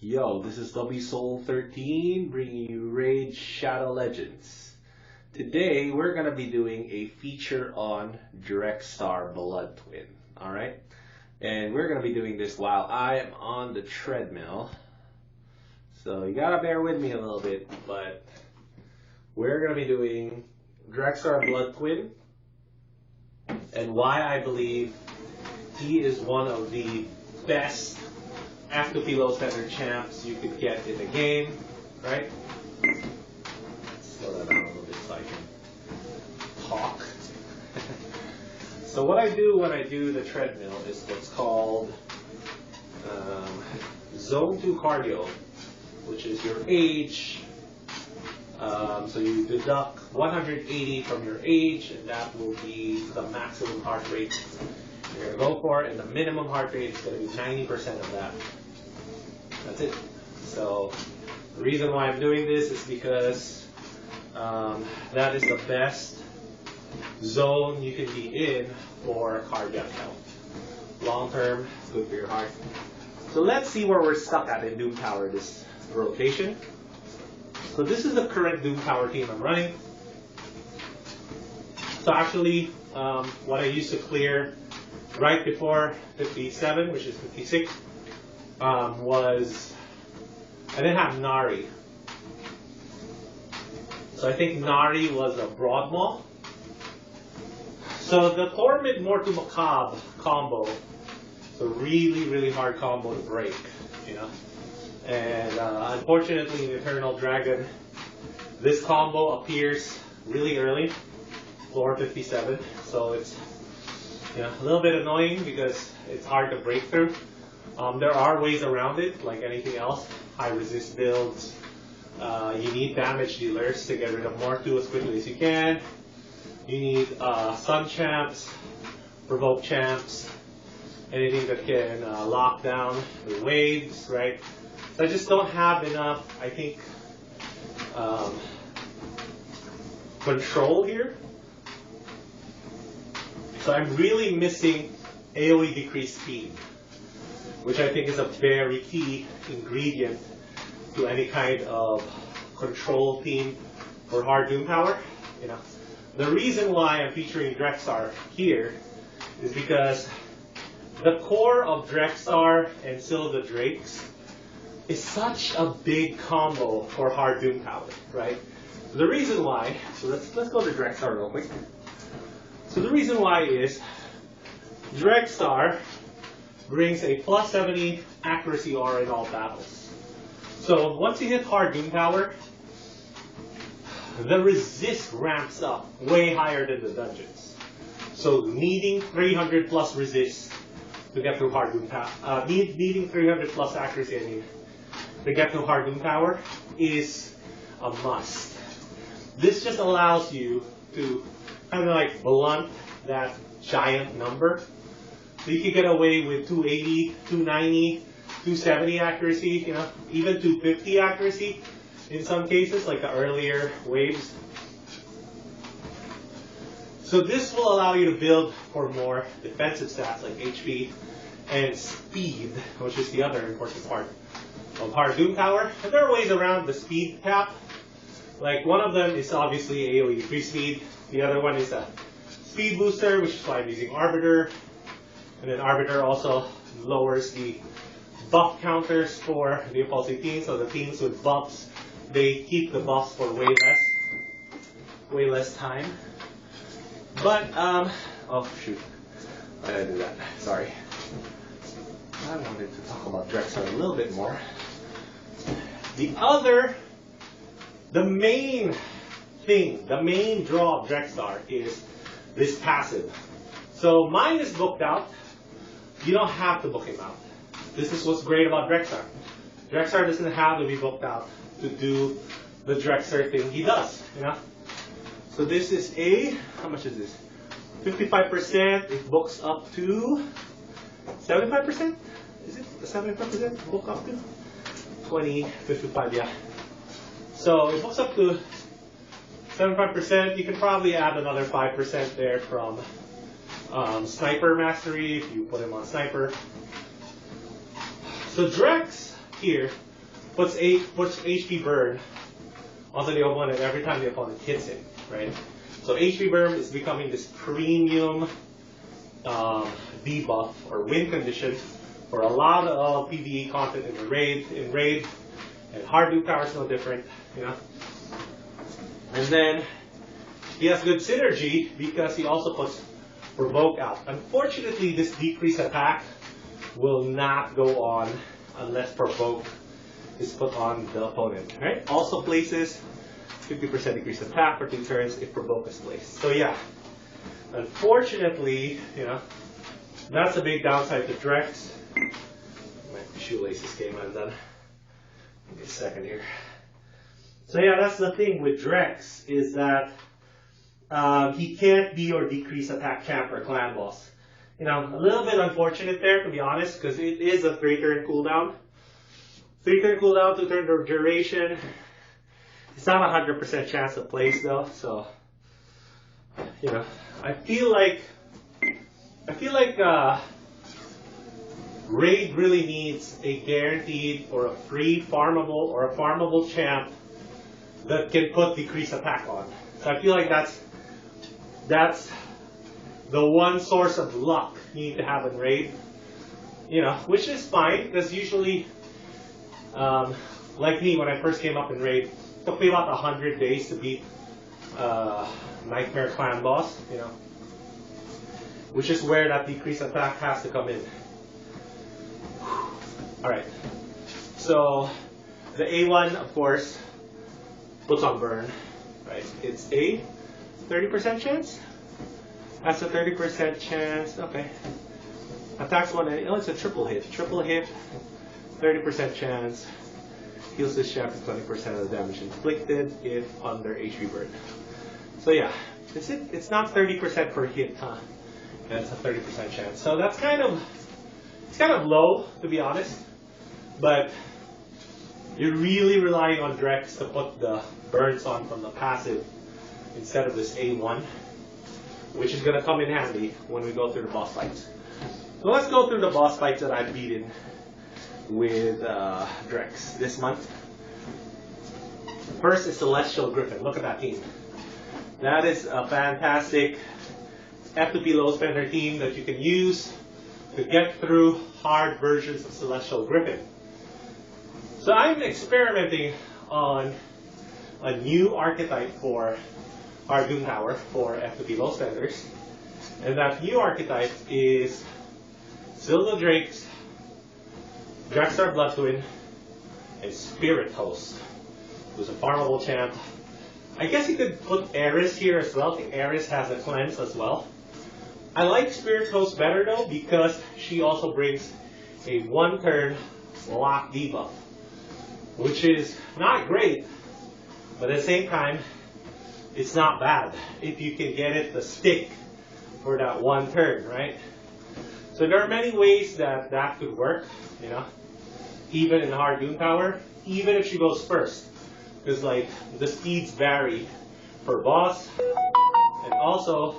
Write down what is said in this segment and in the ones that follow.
Yo, this is WSoul13 bringing you Raid Shadow Legends. Today we're going to be doing a feature on Drexthar Bloodtwin, alright? And we're going to be doing this while I am on the treadmill. So you gotta bear with me a little bit, but we're going to be doing Drexthar Bloodtwin and why I believe he is one of the best F2P low standard champs you could get in the game, right? Let's slow that down a little bit so I can talk. So what I do when I do the treadmill is what's called Zone 2 cardio, which is your age. So you deduct 180 from your age, and that will be the maximum heart rate you're going to go for, and the minimum heart rate is going to be 90% of that. That's it. So the reason why I'm doing this is because that is the best zone you can be in for cardiac health. Long term, it's good for your heart. So let's see where we're stuck at in Doom Tower this rotation. So this is the current Doom Tower team I'm running. So actually, what I used to clear right before 57, which is 56, was I didn't have Nari. So I think Nari was a broad maul. So the Tormid Mortu Macabre combo is a really hard combo to break, you know. And unfortunately in Eternal Dragon, this combo appears really early, floor 57. So it's a little bit annoying because it's hard to break through. There are ways around it, like anything else. High resist builds. You need damage dealers to get rid of Mortu as quickly as you can. You need Sun champs, provoke champs, anything that can lock down the waves, right? So I just don't have enough, I think, control here. So I'm really missing AoE decreased speed, which I think is a very key ingredient to any kind of control team for hard Doom Tower. You know, the reason why I'm featuring Drexthar here is because the core of Drexthar and Seal of the Drakes is such a big combo for hard Doom Tower, right? So the reason why, so let's go to Drexthar real quick. So the reason why is Drexthar brings a plus 70 accuracy aura in all battles. So once you hit hard Doom Tower, the resist ramps up way higher than the dungeons. So needing 300 plus resist to get through hard Doom Tower, needing 300 plus accuracy, I mean, to get through hard Doom Tower is a must. This just allows you to kind of like blunt that giant number. So you can get away with 280, 290, 270 accuracy, you know, even 250 accuracy in some cases, like the earlier waves. So this will allow you to build for more defensive stats like HP and speed, which is the other important part of hard Doom Tower. And there are ways around the speed cap. Like one of them is obviously AoE free speed. The other one is a speed booster, which is why I'm using Arbiter. And then Arbiter also lowers the buff counters for the opposing teams. So the teams with buffs, they keep the buffs for way less time. But oh shoot, I gotta do that. Sorry. I wanted to talk about Drexthar a little bit more. The main thing, the main draw of Drexthar is this passive. So mine is booked out. You don't have to book him out. This is what's great about Drexthar. Drexthar doesn't have to be booked out to do the Drexthar thing he does, you know? So this is how much is this? 55%, it books up to 75%? Is it 75% book up to? 20, 55, yeah. So it books up to 75%. You can probably add another 5% there from Sniper Mastery if you put him on Sniper. So Drex here puts HP burn onto the opponent every time the opponent hits it, right? So HP burn is becoming this premium debuff or win condition for a lot of PvE content in raid, and hard Doom Tower is no different, you know. And then he has good synergy because he also puts provoke out. Unfortunately, this decreased attack will not go on unless provoke is put on the opponent, right? Also places 50% decreased attack for 2 turns if provoke is placed. So yeah, unfortunately, you know, that's a big downside to Drex. My shoelaces came undone. Give me a second here. So yeah, that's the thing with Drex, is that he can't be or decrease attack champ or clan boss. You know, a little bit unfortunate there, to be honest, because it is a 3-turn cooldown. 3-turn cooldown, 2-turn duration. It's not 100% chance of place though, so you know, I feel like Raid really needs a guaranteed or a free farmable or a farmable champ that can put decreased attack on. So I feel like that's the one source of luck you need to have in Raid. You know, which is fine, because usually, like me, when I first came up in Raid, it took me about 100 days to beat Nightmare Clan boss, you know, which is where that decreased attack has to come in. Alright, so the A1, of course, puts on burn, right? It's a 30% chance? That's a 30% chance, okay. Attacks one, oh, it's a triple hit. Triple hit, 30% chance. Heals this champ for 20% of the damage inflicted if under HP burn. So yeah, it's not 30% per hit, huh? That's a 30% chance. So that's kind of low, to be honest. But you're really relying on Drex to put the burns on from the passive instead of this A1, which is going to come in handy when we go through the boss fights. So let's go through the boss fights that I've beaten with Drex this month. First is Celestial Griffin. Look at that team. That is a fantastic F2P low spender team that you can use to get through hard versions of Celestial Griffin. So I'm experimenting on a new archetype for our Doom Tower for F2P low spenders. And that new archetype is Silver Drakes, Drexthar Bloodtwin, and Spirit Host, who's a farmable champ. I guess you could put Eris here as well. Eris has a cleanse as well. I like Spirit Host better though because she also brings a 1-turn lock debuff, which is not great, but at the same time, it's not bad if you can get it to stick for that 1 turn, right? So there are many ways that could work, you know, even in hard Doom Tower, even if she goes first, because like the speeds vary per boss, and also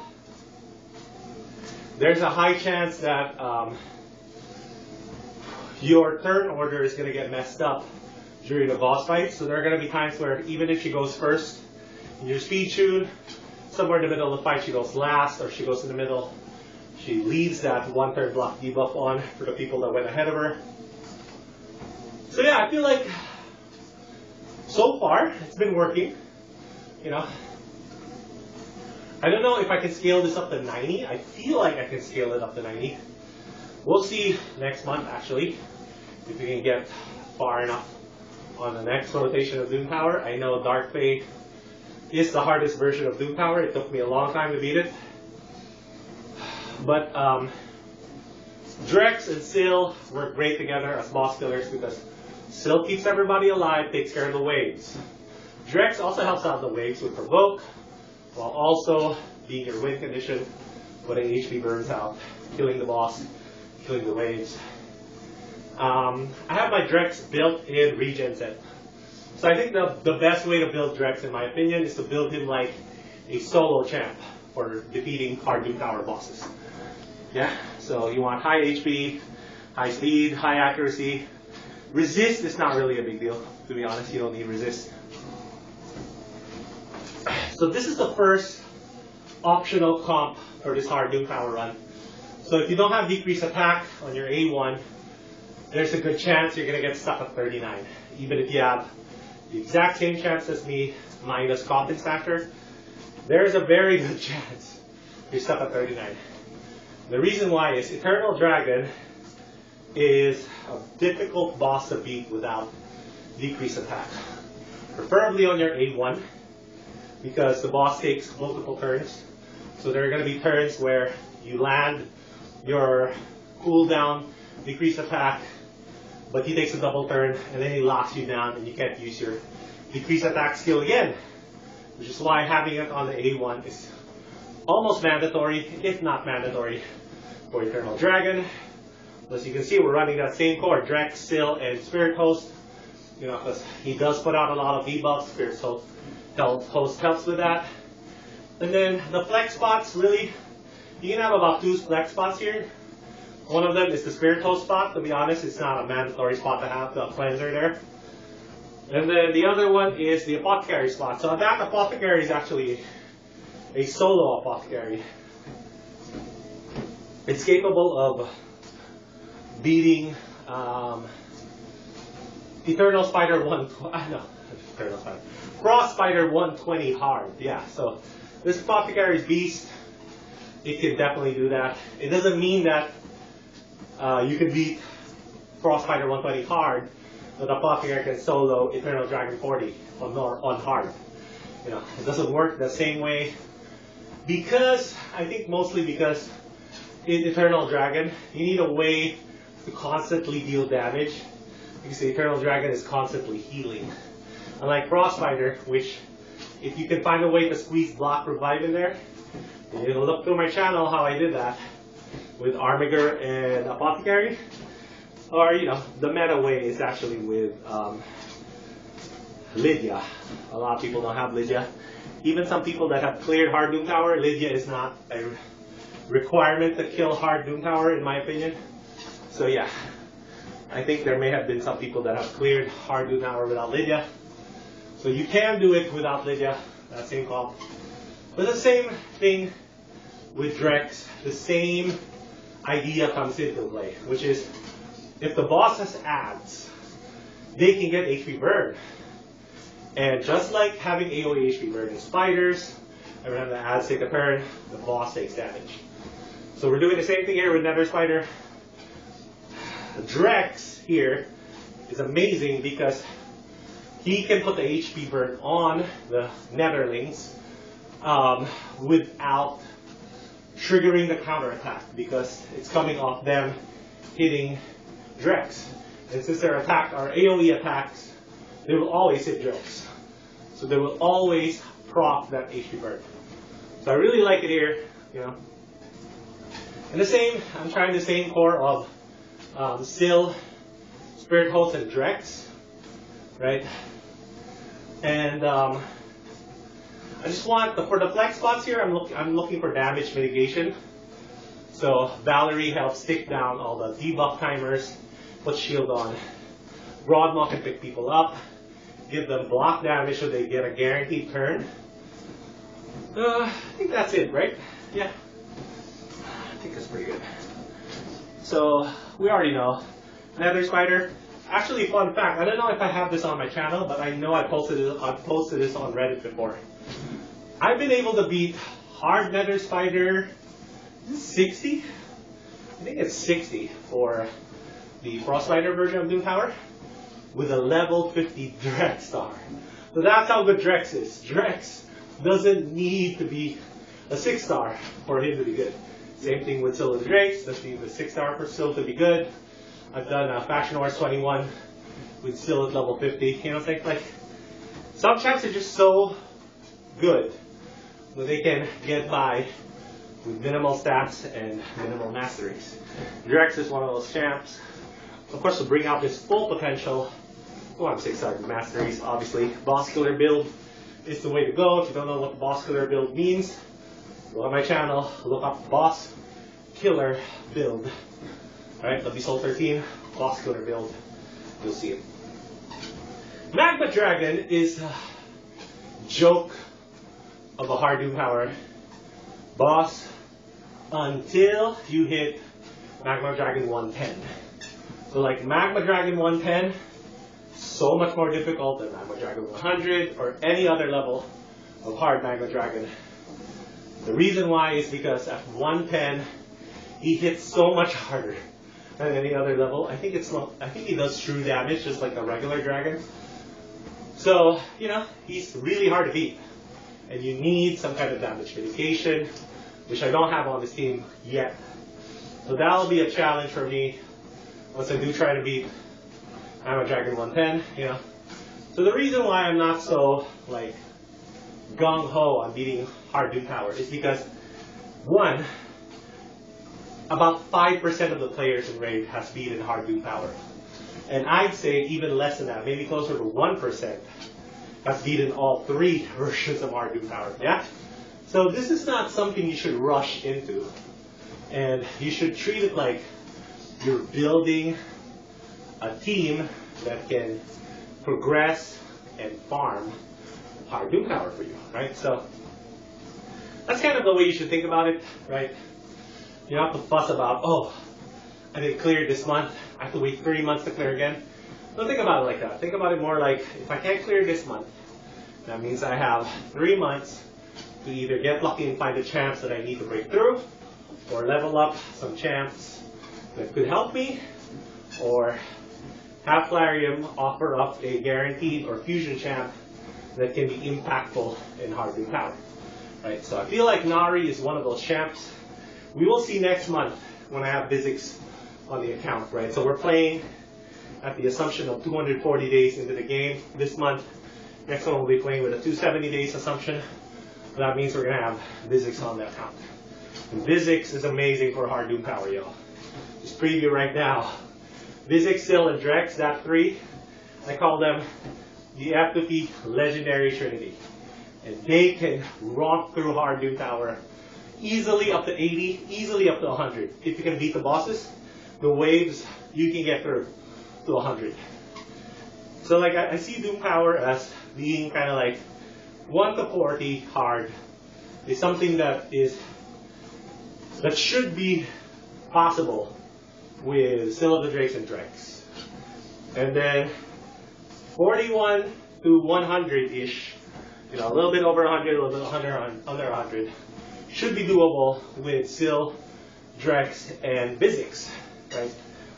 there's a high chance that your turn order is going to get messed up during the boss fight. So there are going to be times where even if she goes first in your speed tune, somewhere in the middle of the fight she goes last, or she goes in the middle, she leaves that 1-turn block debuff on for the people that went ahead of her. So yeah, I feel like so far it's been working, you know. I don't know if I can scale this up to 90. I feel like I can scale it up to 90. We'll see next month, actually, if we can get far enough on the next rotation of Doom Tower. I know Dark Fate is the hardest version of Doom Tower. It took me a long time to beat it. But Drex and Syl work great together as boss killers because Syl keeps everybody alive, takes care of the waves. Drex also helps out the waves with Provoke, while also being your win condition, putting HP burns out, killing the boss, killing the waves. I have my Drex built in regen set. So I think the best way to build Drex, in my opinion, is to build him like a solo champ for defeating hard Doom Tower bosses. Yeah, so you want high HP, high speed, high accuracy, Resist is not really a big deal, to be honest. You don't need resist. So this is the first optional comp for this hard Doom Tower run. So if you don't have decreased attack on your A1, there's a good chance you're going to get stuck at 39. Even if you have the exact same chance as me, minus confidence factor, there's a very good chance you're stuck at 39. The reason why is Eternal Dragon is a difficult boss to beat without decreased attack. Preferably on your A1, because the boss takes multiple turns. So there are going to be turns where you land your cooldown, decreased attack, but he takes a double turn and then he locks you down and you can't use your decreased attack skill again. Which is why having it on the A1 is almost mandatory, if not mandatory, for Eternal Dragon. As you can see, we're running that same core, Drex, Sil, and Spirit Host. You know, because he does put out a lot of debuffs. Spirit Host helps with that. And then the flex spots, really, you can have about 2 flex spots here. One of them is the Spirit Host spot. To be honest, it's not a mandatory spot to have the cleanser there. And then the other one is the Apothecary spot. So that Apothecary is actually a solo Apothecary. It's capable of beating Eternal Spider 120. No, Eternal Spider. Frost Spider 120 hard. Yeah, so this Apothecary's beast. It can definitely do that. It doesn't mean that you can beat Frost Spider 120 hard, but Apothecary can solo Eternal Dragon 40 on hard. You know, it doesn't work the same way because, I think mostly because in Eternal Dragon, you need a way to constantly deal damage because the Eternal Dragon is constantly healing. Unlike Frost Spider, which if you can find a way to squeeze block revive in there, you can look through my channel how I did that with Armiger and Apothecary. Or, you know, the meta way is actually with Lydia. A lot of people don't have Lydia. Even some people that have cleared hard Doom Tower, Lydia is not a requirement to kill hard Doom Tower, in my opinion. So yeah, I think there may have been some people that have cleared hard Doom Tower without Lydia. So you can do it without Lydia, that same call. But the same thing with Drex, the same idea comes into play, which is if the boss has ads, they can get HP burn. And just like having AoE HP burn in spiders, every time the ads take a turn, the boss takes damage. So we're doing the same thing here with Nether Spider. Drex here is amazing because he can put the HP burn on the Netherlings without triggering the counterattack because it's coming off them hitting Drex. And since their attack are AoE attacks, they will always hit Drex. So they will always proc that HP burn. So I really like it here, you know. And the same, I'm trying the same core of Sil, Spirit Host, and Drex, right? And I just want, for the flex spots here, I'm looking for damage mitigation. So Valerie helps stick down all the debuff timers, put shield on. Broadmaw can pick people up, give them block damage so they get a guaranteed turn. I think that's it, right? Yeah. I think that's pretty good. So we already know Nether Spider. Actually, fun fact, I don't know if I have this on my channel, but I know I've posted this on Reddit before. I've been able to beat hard Nether Spider 60? I think it's 60 for the Frost Spider version of Doom Tower with a level 50 Drexthar. So that's how good Drex is. Drex doesn't need to be a 6-star for him to be good. Same thing with Sil and Drex, doesn't need a 6-star for Sil to be good. I've done Faction Wars 21 with Sil at level 50. You know, it's like some champs are just so good that they can get by with minimal stats and minimal masteries. Drex is one of those champs. Of course, to bring out his full potential, we'll have 6-star masteries, obviously. Boss Killer build is the way to go. If you don't know what the Boss Killer build means, go on my channel, look up Boss Killer build. Alright, that'll be Soul 13, Boss Killer build. you'll see it. Magma Dragon is a joke of a hard Doom Power boss until you hit Magma Dragon 110. So like Magma Dragon 110, so much more difficult than Magma Dragon 100 or any other level of hard Magma Dragon. The reason why is because at 110, he hits so much harder than any other level. I think he does true damage just like a regular dragon. So, you know, he's really hard to beat. And you need some kind of damage mitigation, which I don't have on this team yet. So that'll be a challenge for me once I do try to beat Magma Dragon 110, you know. So the reason why I'm not so, like, gung-ho on beating hard Doom Power is because, one, about 5% of the players in Raid has beaten hard Doom Power. And I'd say even less than that, maybe closer to 1%, has beaten all 3 versions of hard Doom Power. Yeah? So this is not something you should rush into. And you should treat it like you're building a team that can progress and farm hard Doom Power for you, right? So that's kind of the way you should think about it, right? You don't have to fuss about, oh, I didn't clear this month, I have to wait 3 months to clear again. Don't think about it like that. Think about it more like, if I can't clear this month, that means I have 3 months to either get lucky and find the champs that I need to break through, or level up some champs that could help me, or have Flarium offer up a guaranteed or fusion champ that can be impactful in hard Doom Power. Right? So I feel like Nari is one of those champs. We will see next month when I have Physics on the account, right? So we're playing at the assumption of 240 days into the game this month. Next one we'll be playing with a 270 days assumption. That means we're gonna have Physics on the account. And Physics is amazing for hard Doom Power, yo. Just preview right now. Physics, Sil, and Drex, that 3, I call them the F2P Legendary Trinity. And they can romp through hard Doom Power easily up to 80, easily up to 100. If you can beat the bosses, the waves, you can get through to 100. So like I see Doom Power as being kind of like 1 to 40 hard. It's something that should be possible with Sil of the Drakes and Drex. And then 41 to 100-ish, you know, a little bit over 100, a little bit under 100, should be doable with Sil, Drex, and Physics, right?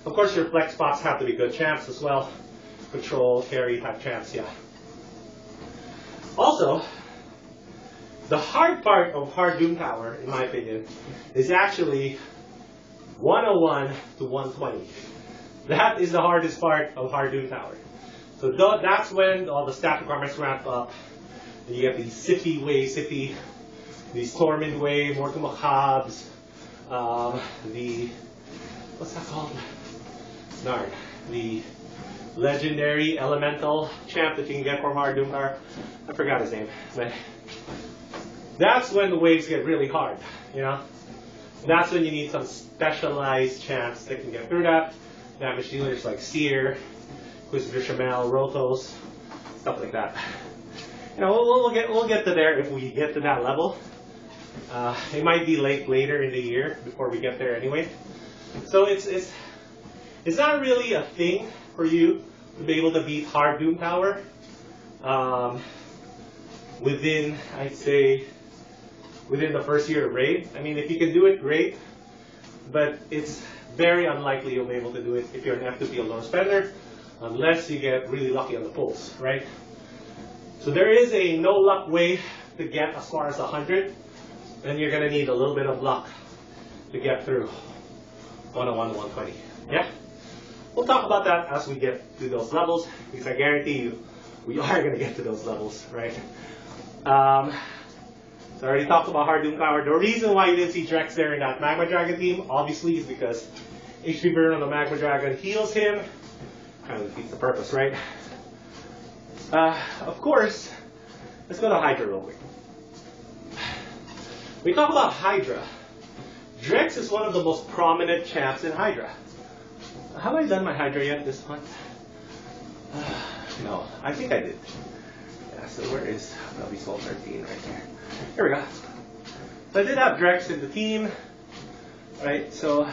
Of course, your flex spots have to be good champs as well. Control, carry type champs, yeah. Also, the hard part of hard Doom Power, in my opinion, is actually 101 to 120. That is the hardest part of hard Doom Power. So that's when all the stat requirements ramp up. And you get these Sippy Way, Sippy, these Torment Way, Mortal Macabres, what's that called? Darn. The legendary elemental champ that you can get from hard Doom Power. I forgot his name. But that's when the waves get really hard, you know? That's when you need some specialized champs that can get through that. Damage dealers like Seer, Inquisitor Shamel, Rotos, stuff like that. You know, we'll get to there if we get to that level. It might be later in the year before we get there anyway. So it's not really a thing for you to be able to beat hard Doom Power within, I'd say, within the first year of Raid. I mean, if you can do it, great. But it's very unlikely you'll be able to do it if you're an F2P low spender, unless you get really lucky on the pulls, right? So there is a no luck way to get as far as 100, and you're going to need a little bit of luck to get through 101 to 120. Yeah? We'll talk about that as we get to those levels, because I guarantee you we are going to get to those levels, right? So I already talked about hard Doom Power. The reason why you didn't see Drex there in that Magma Dragon team, obviously, is because HP burn on the Magma Dragon heals him. Kind of defeats the purpose, right? Of course, let's go to Hydra real quick. We talk about Hydra. Drex is one of the most prominent champs in Hydra. Have I done my Hydra yet this month? No, I think I did. Yeah, so where is that'll be Soul 13 right there. Here we go. So I did have Drex in the team. Right, so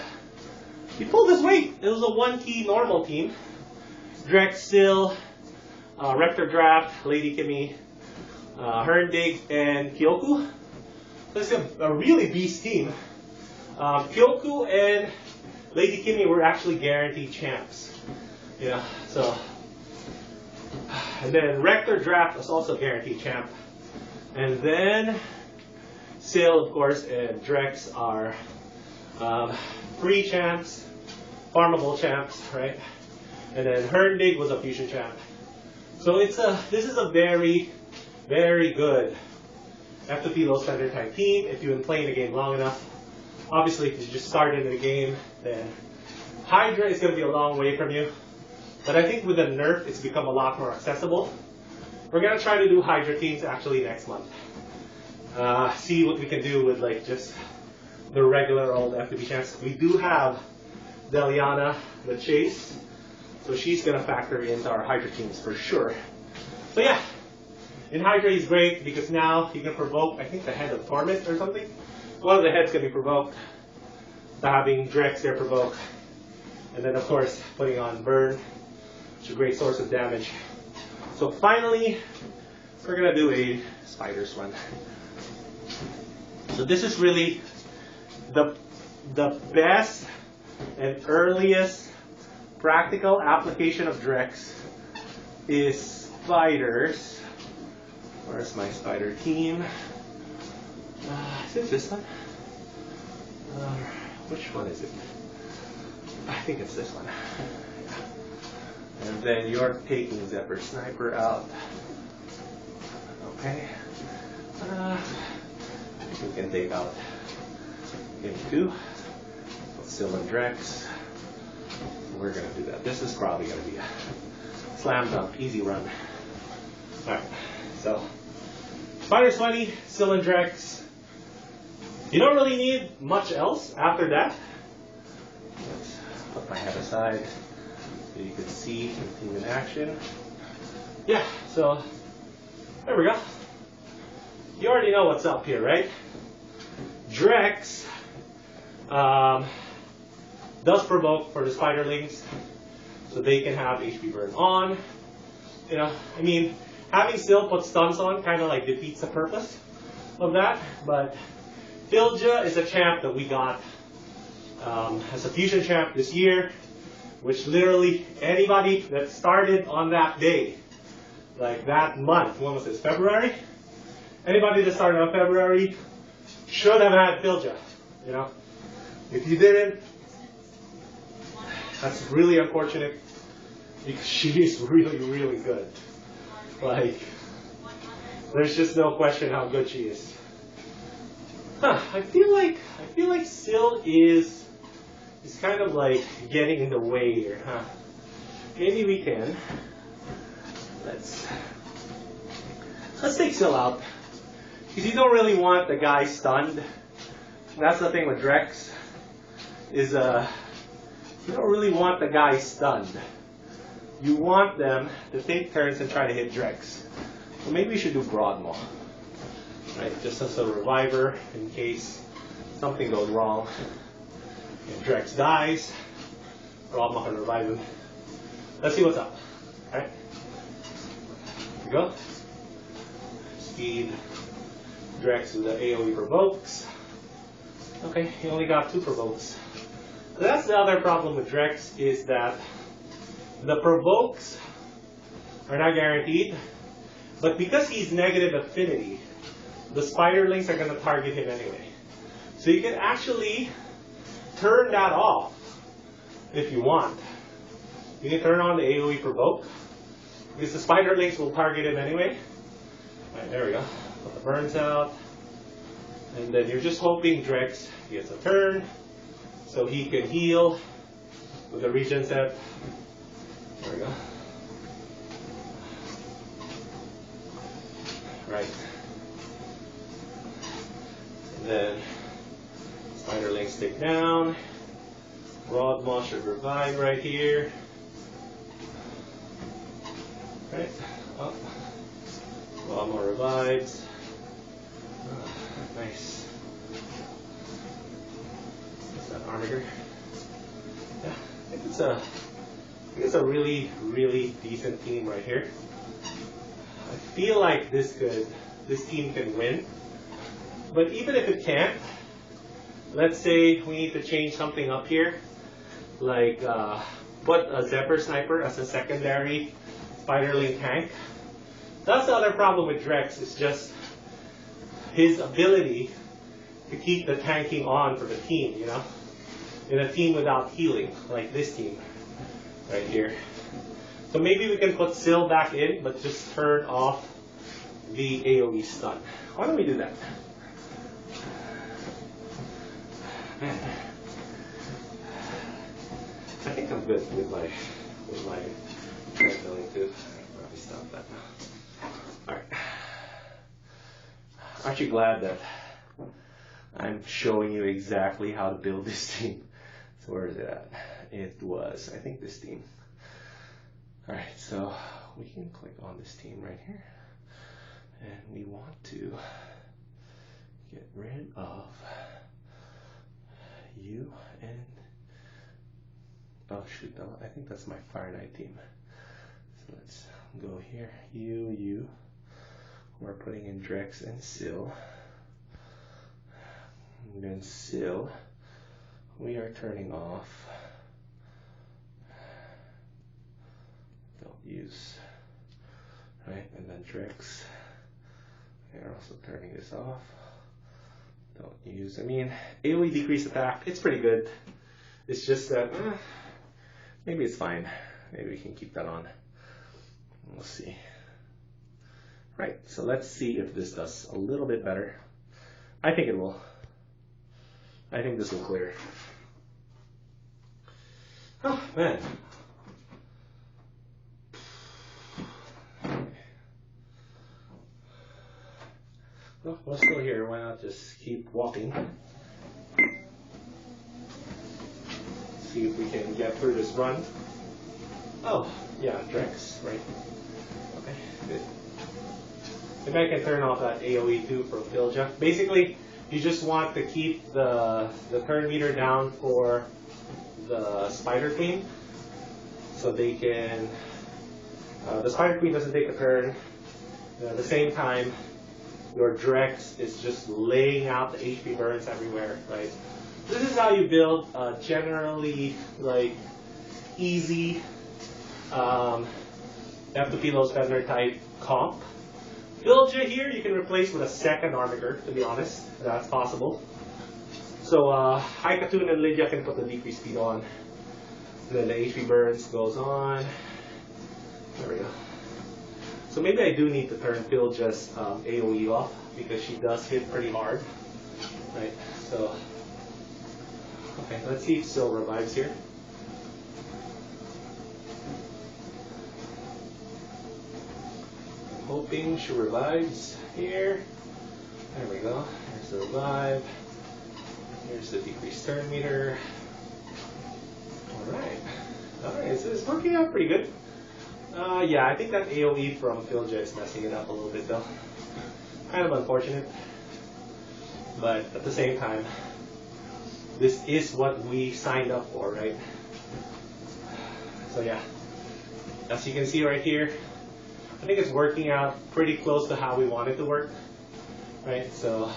he pulled his weight. It was a 1-key normal team. Drex still, Rector Draft, Lady Kimmy, Herndig, and Kyoku. So it's a really beast team. Kyoku and Lady Kimmy were actually guaranteed champs. Yeah, so. And then Rector Draft was also guaranteed champ. And then Sil, of course, and Drex are free champs, farmable champs, right? And then Herndig was a fusion champ. So this is a very, very good F2P low standard type team if you've been playing the game long enough. Obviously, if you just started in the game, then Hydra is going to be a long way from you. But I think with the nerf, it's become a lot more accessible. We're going to try to do Hydra teams actually next month. See what we can do with like just the regular old F2P champs. We do have Deliana, the Chase, so she's going to factor into our Hydra teams for sure. So yeah, in Hydra he's great because now he can provoke, I think the head of Torment or something. One of the heads can be provoked. So having Drex there provoke. And then of course putting on Burn, which is a great source of damage. So finally, we're going to do a Spiders one. So this is really the best and earliest practical application of Drex is Spiders. Where's my Spider team? Is it this one? Which one is it? I think it's this one. And then you're taking Zephyr Sniper out. Okay. We can take out Game 2. Still in Drex. We're going to do that. This is probably going to be a slam dunk, easy run. Alright, so Spiders 20, still in Drex. You don't really need much else after that. Let's put my head aside so you can see the team in action. Yeah, so there we go. You already know what's up here, right? Drex does provoke for the Spiderlings, so they can have HP burn on. You know, I mean, having Sil put stuns on kind of like defeats the purpose of that, but Filja is a champ that we got as a fusion champ this year, which literally anybody that started on that day, like that month, when was this, February? Anybody that started on February should have had Filja, you know? If you didn't, that's really unfortunate because she is really, really good. Like, there's just no question how good she is. I feel like Sil is kind of like getting in the way here, huh? Maybe we can. Let's take Sil out. Because you don't really want the guy stunned. That's the thing with Drex. Is you don't really want the guy stunned. You want them to take turns and try to hit Drex. So maybe we should do Broadmaw. Right, just as a reviver in case something goes wrong. If Drex dies, Broadmaw can revive him. Let's see what's up. Alright. Here we go. Speed Drex with the AoE provokes. Okay, he only got 2 provokes. So that's the other problem with Drex, is that the provokes are not guaranteed, but because he's negative affinity, the Spiderlings are going to target him anyway. So you can actually turn that off if you want. You can turn on the AoE provoke, because the Spiderlings will target him anyway. Alright, there we go. Put the burns out. And then you're just hoping Drex gets a turn so he can heal with the regen set. There we go. Right. And then Spiderlings take down. Broadmaw should revive right here. Right. Up. A lot more revives. Nice. What's that, Armiger? Yeah, I think it's a really, really decent team right here. I feel like this team can win. But even if it can't, let's say we need to change something up here, like put a Zephyr Sniper as a secondary Spiderling tank. That's the other problem with Drex, is just his ability to keep the tanking on for the team, you know? In a team without healing, like this team right here. So maybe we can put Syl back in, but just turn off the AoE stun. Why don't we do that? Man. I think I'm good with my treadmilling too. Probably stop that now. Alright. Aren't you glad that I'm showing you exactly how to build this team? So where is it at? It was, I think, this team. Alright, so we can click on this team right here. And we want to get rid of you and, oh shoot, no, I think that's my Fire Knight team. So let's go here, you. We're putting in Drex and Syl. And then Syl, we are turning off. Don't use, right? And then Drex, we are also turning this off. Don't use, I mean, AoE decrease attack, it's pretty good. It's just that, maybe it's fine. Maybe we can keep that on. We'll see. Right, so let's see if this does a little bit better. I think it will. I think this will clear. Oh, man. Well, we're still here. Why not just keep walking? See if we can get through this run. Oh, yeah, Drex, right? Okay, good. Maybe I can turn off that AoE too from Filja. Basically, you just want to keep the turn meter down for the Spider Queen, so they can. The Spider Queen doesn't take a turn. At the same time, your Drex is just laying out the HP burns everywhere, right? This is how you build generally like easy F2P low spender type comp. Filja here you can replace with a second Armiger, to be honest. That's possible. So Haikatun and Lydia can put the decrease speed on. And then the HP burns goes on. There we go. So maybe I do need to turn Filja's AoE off, because she does hit pretty hard. Right, so okay, let's see if Syl revives here. I'm hoping she revives here. There we go. Here's the revive. Here's the decreased turn meter. Alright. Alright, so it's working out pretty good. Yeah, I think that AoE from Filja is messing it up a little bit though. Kind of unfortunate. But at the same time, this is what we signed up for, right? So yeah, as you can see right here, I think it's working out pretty close to how we want it to work, right? So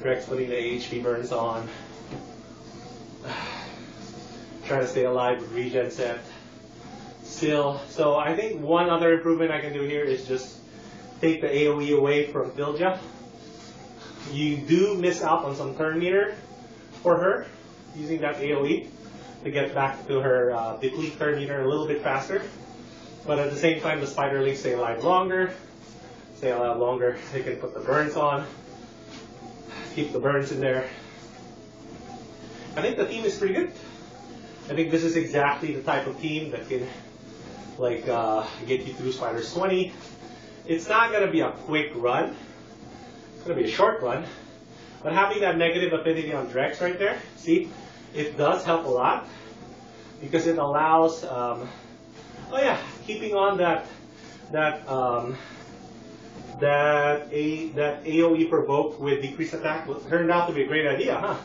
Drex putting the HP burns on, trying to stay alive with regen set. Syl, so I think one other improvement I can do here is just take the AoE away from Filja. You do miss out on some turn meter for her using that AoE to get back to her deplete turn meter a little bit faster. But at the same time, the Spiderlings stay alive longer. Stay alive longer. They can put the burns on, keep the burns in there. I think the team is pretty good. I think this is exactly the type of team that can like get you through Spiders 20. It's not going to be a quick run. It's going to be a short run. But having that negative affinity on Drex right there, see, it does help a lot because it allows, oh yeah, keeping on that that that AoE provoke with decreased attack turned out to be a great idea, huh?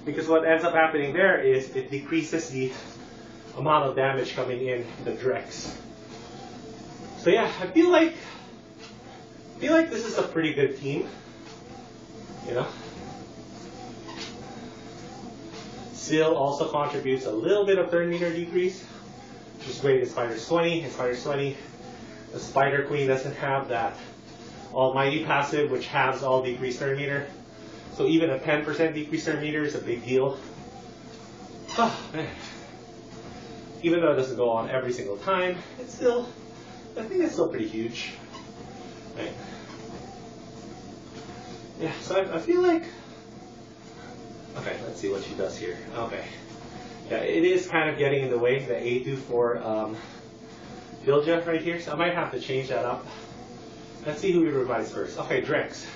Because what ends up happening there is it decreases the amount of damage coming in the Drex. So yeah, I feel like this is a pretty good team. You know. Seal also contributes a little bit of turn meter decrease, which is great in Spider's 20. In Spider's 20, the Spider Queen doesn't have that almighty passive, which has all decreased turn meter. So even a 10% decreased turn meter is a big deal. Oh, man. Even though it doesn't go on every single time, it's still, I think it's still pretty huge. Right? Yeah, so I feel like, okay, let's see what she does here. Okay. Yeah, it is kind of getting in the way, the A2 for Bilja right here, so I might have to change that up. Let's see who we revives first. Okay, Drex.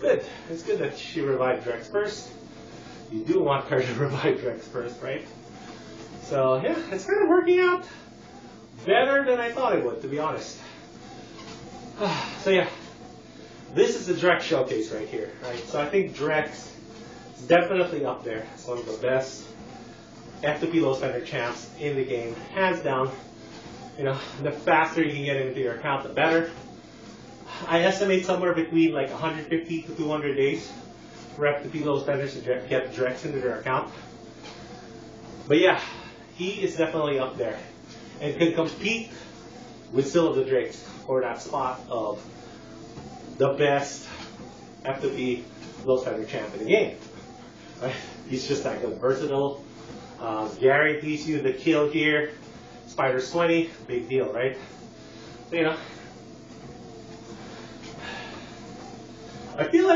Good. It's good that she revived Drex first. You do want her to revive Drex first, right? So yeah, it's kind of working out better than I thought it would, to be honest. So yeah, this is the Drex showcase right here, right? So I think Drex is definitely up there. It's one of the best F2P low spender champs in the game, hands down. You know, the faster you can get into your account, the better. I estimate somewhere between like 150 to 200 days for F2P low spenders to get Drex into their account. But yeah, he is definitely up there and can compete with Still of the Drakes for that spot of the best F2P low spender champ in the game. Right? He's just that good, versatile, guarantees you the kill here. Spider's 20, big deal, right? So, you know, I feel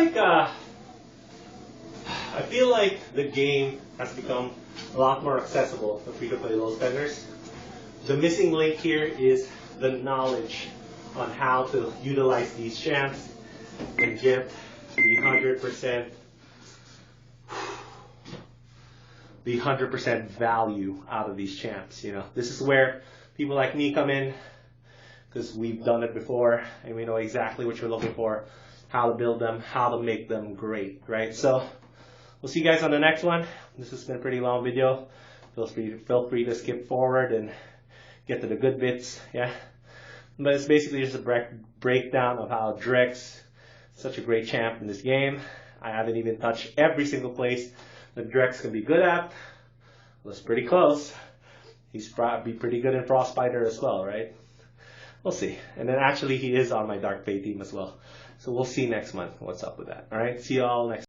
like the game has become a lot more accessible for free-to-play low spenders. The missing link here is the knowledge on how to utilize these champs and get the 100% value out of these champs. You know, this is where people like me come in, because we've done it before and we know exactly what you're looking for, how to build them, how to make them great, right? So we'll see you guys on the next one. This has been a pretty long video. Feel free to skip forward and get to the good bits, yeah. But it's basically just a breakdown of how Drex is such a great champ in this game. I haven't even touched every single place that Drex can be good at. Well, it's pretty close. He's probably pretty good in Frostbiter as well, right? We'll see. And then actually he is on my Dark Fate team as well. So we'll see next month what's up with that. Alright, see you all next